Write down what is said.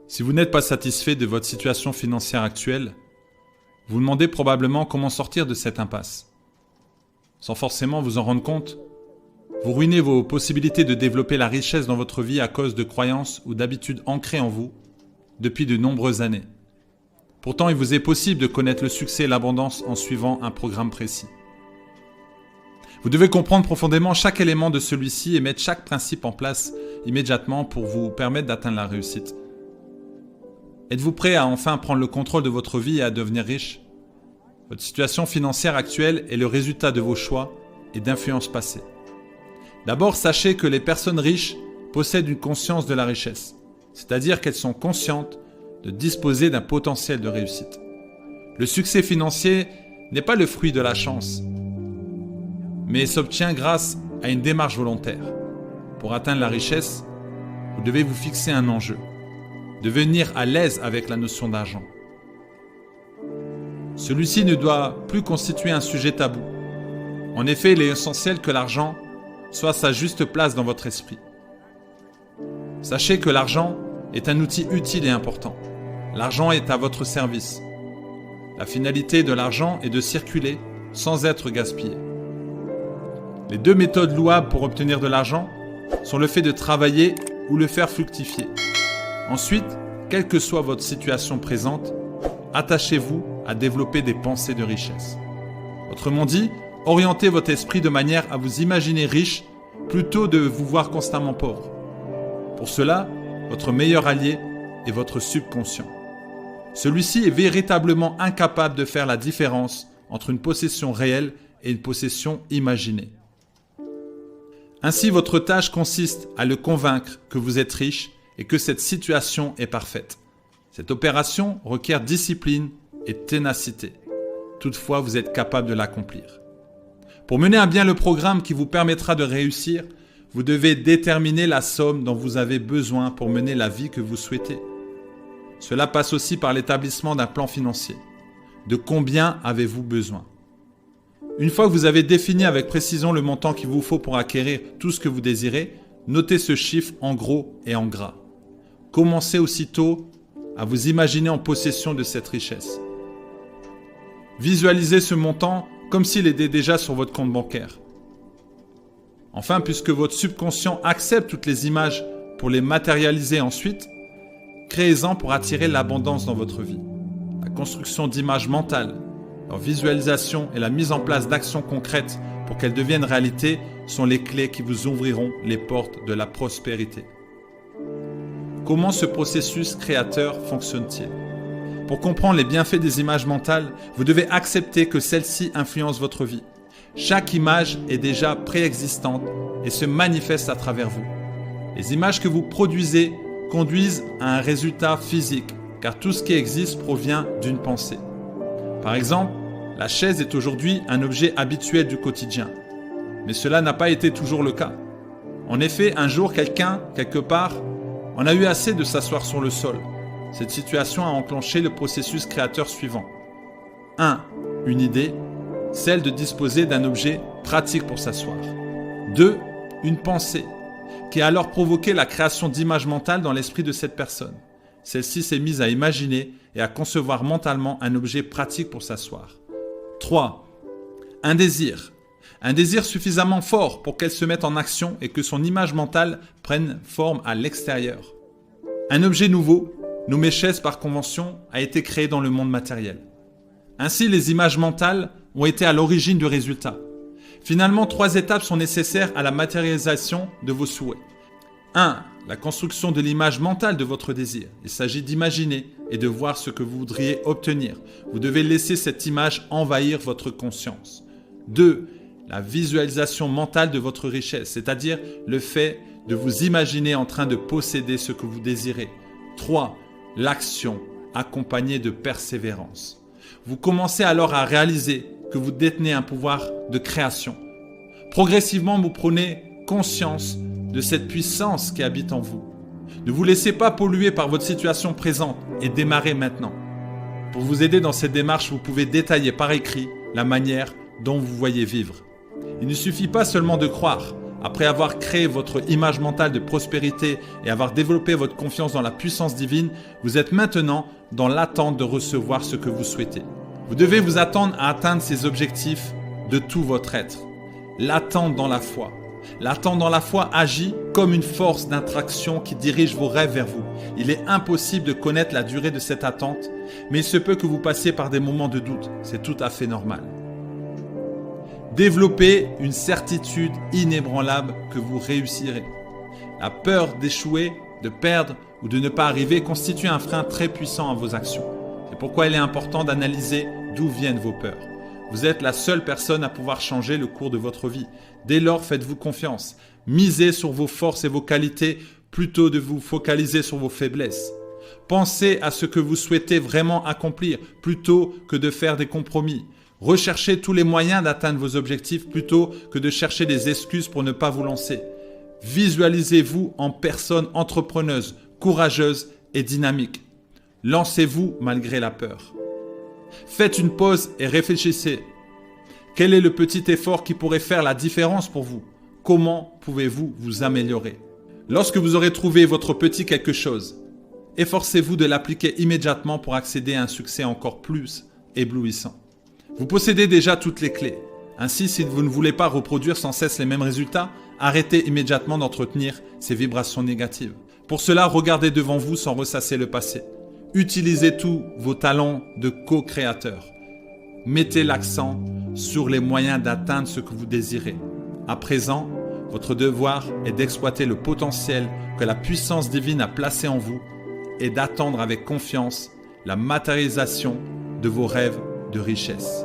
Si vous n'êtes pas satisfait de votre situation financière actuelle, vous vous demandez probablement comment sortir de cette impasse. Sans forcément vous en rendre compte, vous ruinez vos possibilités de développer la richesse dans votre vie à cause de croyances ou d'habitudes ancrées en vous depuis de nombreuses années. Pourtant, il vous est possible de connaître le succès et l'abondance en suivant un programme précis. Vous devez comprendre profondément chaque élément de celui-ci et mettre chaque principe en place immédiatement pour vous permettre d'atteindre la réussite. Êtes-vous prêt à enfin prendre le contrôle de votre vie et à devenir riche ? Votre situation financière actuelle est le résultat de vos choix et d'influences passées. D'abord, sachez que les personnes riches possèdent une conscience de la richesse, c'est-à-dire qu'elles sont conscientes de disposer d'un potentiel de réussite. Le succès financier n'est pas le fruit de la chance, mais s'obtient grâce à une démarche volontaire. Pour atteindre la richesse, vous devez vous fixer un enjeu, devenir à l'aise avec la notion d'argent. Celui-ci ne doit plus constituer un sujet tabou. En effet, il est essentiel que l'argent soit à sa juste place dans votre esprit. Sachez que l'argent est un outil utile et important. L'argent est à votre service. La finalité de l'argent est de circuler sans être gaspillé. Les deux méthodes louables pour obtenir de l'argent sont le fait de travailler ou le faire fructifier. Ensuite, quelle que soit votre situation présente, attachez-vous à développer des pensées de richesse. Autrement dit, orientez votre esprit de manière à vous imaginer riche plutôt de vous voir constamment pauvre. Pour cela, votre meilleur allié est votre subconscient. Celui-ci est véritablement incapable de faire la différence entre une possession réelle et une possession imaginée. Ainsi, votre tâche consiste à le convaincre que vous êtes riche et que cette situation est parfaite. Cette opération requiert discipline et ténacité. Toutefois, vous êtes capable de l'accomplir. Pour mener à bien le programme qui vous permettra de réussir, vous devez déterminer la somme dont vous avez besoin pour mener la vie que vous souhaitez. Cela passe aussi par l'établissement d'un plan financier. De combien avez-vous besoin ? Une fois que vous avez défini avec précision le montant qu'il vous faut pour acquérir tout ce que vous désirez, notez ce chiffre en gros et en gras. Commencez aussitôt à vous imaginer en possession de cette richesse. Visualisez ce montant comme s'il était déjà sur votre compte bancaire. Enfin, puisque votre subconscient accepte toutes les images pour les matérialiser ensuite, créez-en pour attirer l'abondance dans votre vie. La construction d'images mentales, leur visualisation et la mise en place d'actions concrètes pour qu'elles deviennent réalité sont les clés qui vous ouvriront les portes de la prospérité. Comment ce processus créateur fonctionne-t-il ? Pour comprendre les bienfaits des images mentales, vous devez accepter que celles-ci influencent votre vie. Chaque image est déjà préexistante et se manifeste à travers vous. Les images que vous produisez conduisent à un résultat physique, car tout ce qui existe provient d'une pensée. Par exemple, la chaise est aujourd'hui un objet habituel du quotidien. Mais cela n'a pas été toujours le cas. En effet, un jour, quelqu'un, quelque part, en a eu assez de s'asseoir sur le sol. Cette situation a enclenché le processus créateur suivant. 1. Une idée, celle de disposer d'un objet pratique pour s'asseoir. 2. Une pensée, qui a alors provoqué la création d'images mentales dans l'esprit de cette personne. Celle-ci s'est mise à imaginer et à concevoir mentalement un objet pratique pour s'asseoir. 3. Un désir. Un désir suffisamment fort pour qu'elle se mette en action et que son image mentale prenne forme à l'extérieur. Un objet nouveau, nommé chaise par convention, a été créé dans le monde matériel. Ainsi, les images mentales ont été à l'origine du résultat. Finalement, 3 étapes sont nécessaires à la matérialisation de vos souhaits. 1. La construction de l'image mentale de votre désir. Il s'agit d'imaginer et de voir ce que vous voudriez obtenir. Vous devez laisser cette image envahir votre conscience. 2. La visualisation mentale de votre richesse, c'est-à-dire le fait de vous imaginer en train de posséder ce que vous désirez. 3. L'action accompagnée de persévérance. Vous commencez alors à réaliser que vous détenez un pouvoir de création. Progressivement, vous prenez conscience de cette puissance qui habite en vous. Ne vous laissez pas polluer par votre situation présente et démarrez maintenant. Pour vous aider dans cette démarche, vous pouvez détailler par écrit la manière dont vous voyez vivre. Il ne suffit pas seulement de croire, Après avoir créé votre image mentale de prospérité et avoir développé votre confiance dans la puissance divine, vous êtes maintenant dans l'attente de recevoir ce que vous souhaitez. Vous devez vous attendre à atteindre ces objectifs de tout votre être. L'attente dans la foi. L'attente dans la foi agit comme une force d'attraction qui dirige vos rêves vers vous. Il est impossible de connaître la durée de cette attente, mais il se peut que vous passiez par des moments de doute. C'est tout à fait normal. Développez une certitude inébranlable que vous réussirez. La peur d'échouer, de perdre ou de ne pas arriver constitue un frein très puissant à vos actions. C'est pourquoi il est important d'analyser d'où viennent vos peurs. Vous êtes la seule personne à pouvoir changer le cours de votre vie. Dès lors, faites-vous confiance. Misez sur vos forces et vos qualités plutôt de vous focaliser sur vos faiblesses. Pensez à ce que vous souhaitez vraiment accomplir plutôt que de faire des compromis. Recherchez tous les moyens d'atteindre vos objectifs plutôt que de chercher des excuses pour ne pas vous lancer. Visualisez-vous en personne entrepreneuse, courageuse et dynamique. Lancez-vous malgré la peur. Faites une pause et réfléchissez. Quel est le petit effort qui pourrait faire la différence pour vous? Comment pouvez-vous vous améliorer? Lorsque vous aurez trouvé votre petit quelque chose, efforcez-vous de l'appliquer immédiatement pour accéder à un succès encore plus éblouissant. Vous possédez déjà toutes les clés. Ainsi, si vous ne voulez pas reproduire sans cesse les mêmes résultats, arrêtez immédiatement d'entretenir ces vibrations négatives. Pour cela, regardez devant vous sans ressasser le passé. Utilisez tous vos talents de co-créateur. Mettez l'accent sur les moyens d'atteindre ce que vous désirez. À présent, votre devoir est d'exploiter le potentiel que la puissance divine a placé en vous et d'attendre avec confiance la matérialisation de vos rêves de richesse.